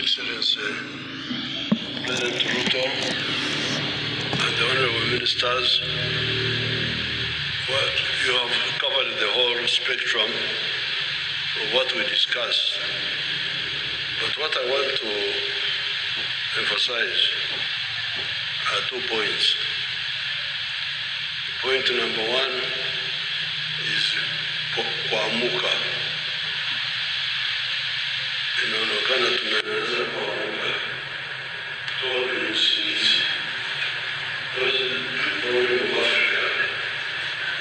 Excellency President Ruto and the Honorable Ministers, well, you have covered the whole spectrum of what we discussed. But what I want to emphasize are 2 points. Point number one is kuamuka. Inaonekana tumeanza kuamuka. All the cities, the problem of Africa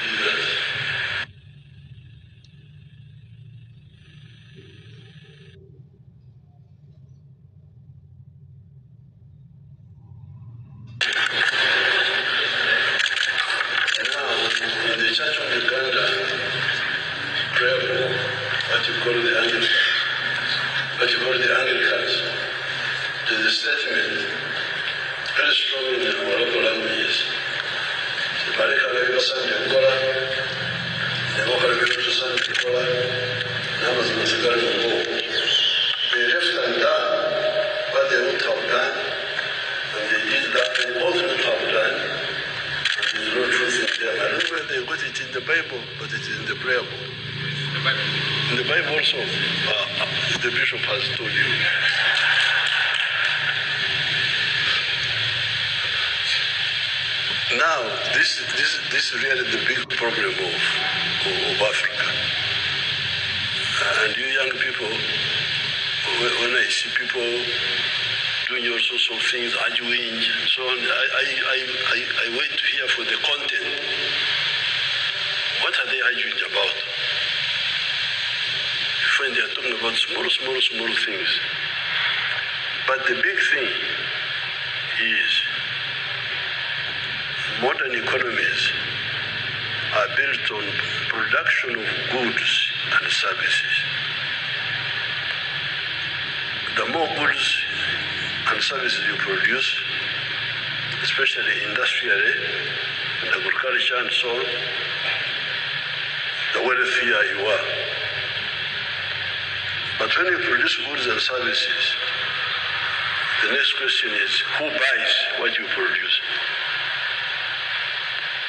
is that in the Church of Uganda prayer book, what you call the Anglicans, there's a statement very strong in our local languages. Barika la Sunday Kola, Nemoka la Sunday Kola, Namas Masagar Mo. They left and done what they would have done, and they did that they both would have done. There's no truth in them. I don't know where they got it in the Bible, but it is in the prayer book. In the Bible also, the bishop has told you. Now, this is really the big problem of Africa. And you young people, when I see people doing all sorts of things, arguing, and so on, I wait to hear for the content. What are they arguing about? You find they are talking about small things. But the big thing is modern economies are built on production of goods and services. The more goods and services you produce, especially industrially and agriculture and so on, the wealthier you are. But when you produce goods and services, the next question is, who buys what you produce?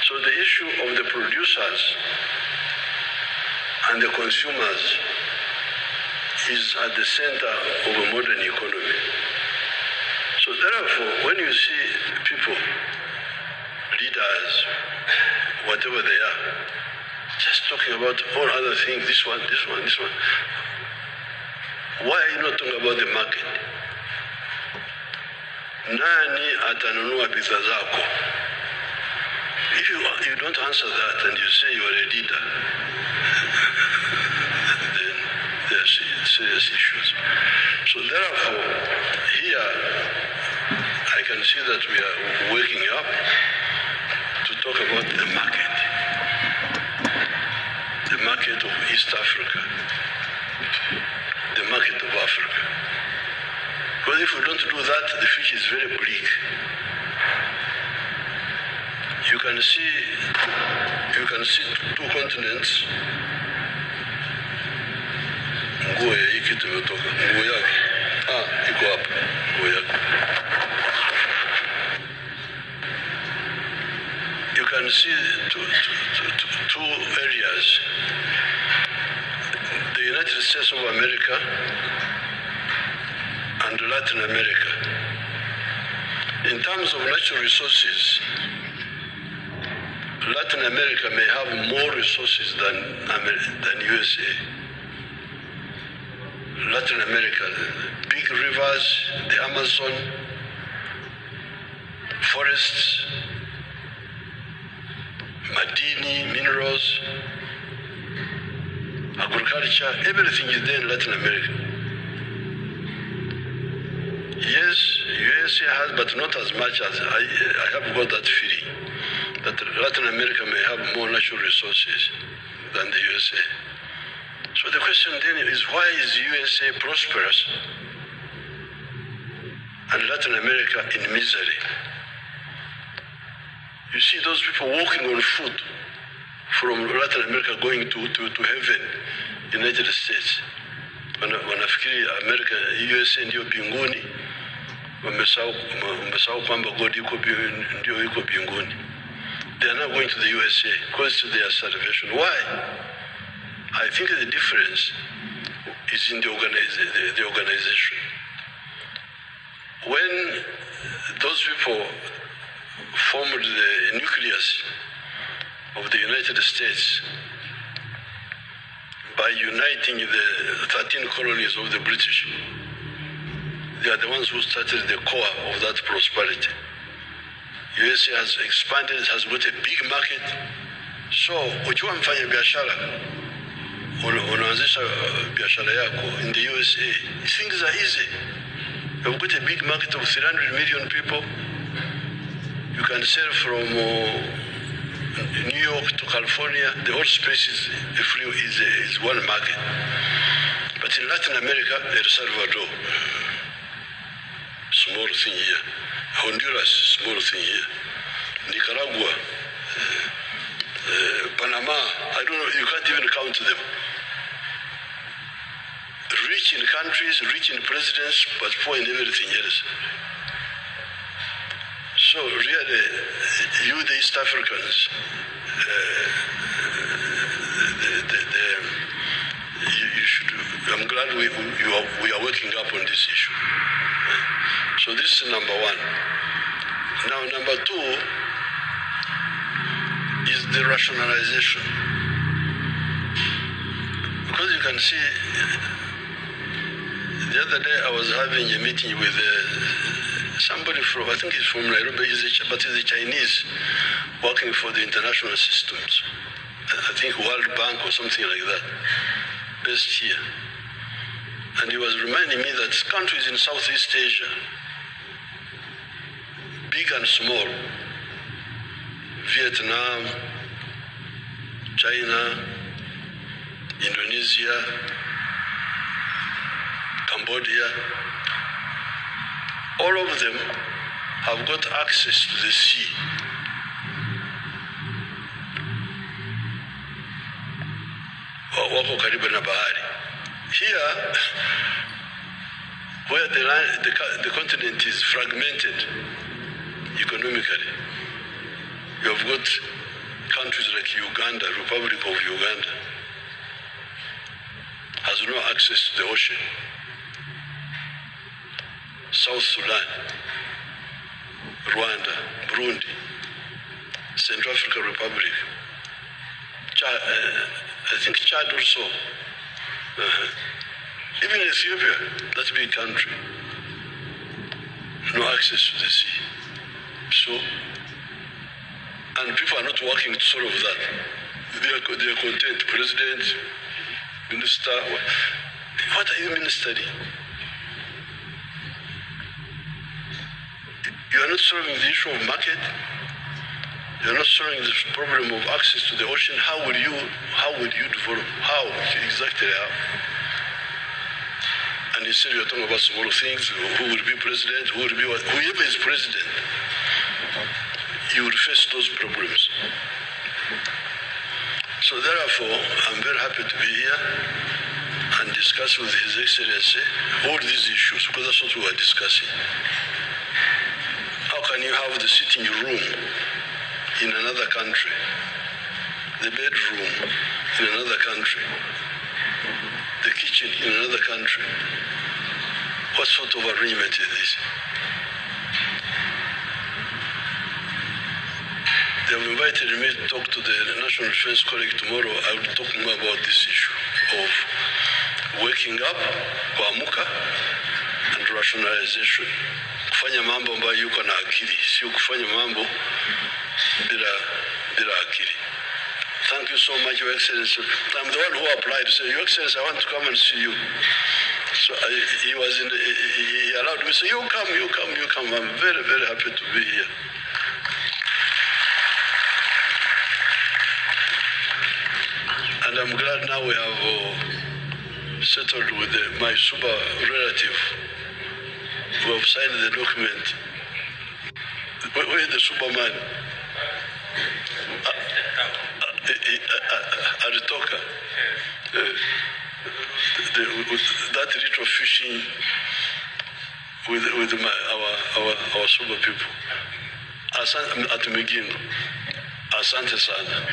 So the issue of the producers and the consumers is at the center of a modern economy. So therefore, when you see people, leaders, whatever they are, just talking about all other things, this one, why are you not talking about the market? Nani atanunua bidhaa zako? If you don't answer that and you say you are a leader, then there are serious issues. So therefore, here, I can see that we are waking up to talk about the market of East Africa, the market of Africa. Because if we don't do that, the future is very bleak. You can see 2 continents. Nguo ya hiki tumetoka. Nguo yake. Iko hapa. Nguo yake. You can see two areas. The United States of America and Latin America. In terms of natural resources, Latin America may have more resources than USA. Latin America, the big rivers, the Amazon, forests, madini, minerals, agriculture, everything is there in Latin America. Yes, USA has, but not as much as I have got that feeling that Latin America may have more natural resources than the USA. So the question then is, why is USA prosperous and Latin America in misery? You see those people walking on foot from Latin America going to heaven, United States. wanafikiri America, USA ndio binguni, wamesahau kwamba God ndio yuko binguni. They are not going to the USA because of their salvation. Why? I think the difference is in the organization. When those people formed the nucleus of the United States by uniting the 13 colonies of the British, they are the ones who started the core of that prosperity. USA has expanded, has got a big market. So, ukiwa mfanya biashara, unaanzisha biashara yako in the USA, things are easy. You've got a big market of 300 million people. You can sell from New York to California. The whole space is one market. But in Latin America, El Salvador, small thing here. Honduras, small thing here. Nicaragua, Panama, I don't know, you can't even count them. Rich in countries, rich in presidents, but poor in everything else. So really, you, the East Africans, you should. I'm glad we are working up on this issue. So this is number one. Now number two is the rationalization, because you can see. The other day I was having a meeting with somebody from, I think he's from Nairobi, but he's a Chinese working for the international systems. I think World Bank or something like that, based here. And he was reminding me that countries in Southeast Asia, big and small, Vietnam, China, Indonesia, Cambodia, all of them have got access to the sea. Wako karibu na bahari. Here, where the continent is fragmented economically, you have got countries like Uganda, Republic of Uganda, has no access to the ocean. South Sudan, Rwanda, Burundi, Central African Republic, I think Chad also, even Ethiopia, that's a big country, no access to the sea. So, and people are not working to solve that. They are content. President, minister, what are you ministering? You are not solving the issue of market. You are not solving the problem of access to the ocean. How will you develop? How? Exactly how? And instead you are talking about small things, who will be president, who will be what? Whoever is president, you will face those problems. So therefore, I'm very happy to be here and discuss with His Excellency all these issues, because that's what we are discussing. How can you have the sitting room in another country, the bedroom in another country, the kitchen in another country? What sort of arrangement is this? They have invited me to talk to the National Defense Colleague tomorrow. I will talk more about this issue of waking up, kuamuka, and rationalization. Kufanya mambo ambayo yuko na akili, sio kufanya mambo bila akili. Thank you so much, Your Excellency. I'm the one who applied to say, Your Excellency, I want to come and see you. So he allowed me to say, you come. I'm very, very happy to be here. And I'm glad now we have settled with my Suba relative who have signed the document. Where is the Superman? Alitoka. that little fishing with our Suba people. At Migindo. Asante sana.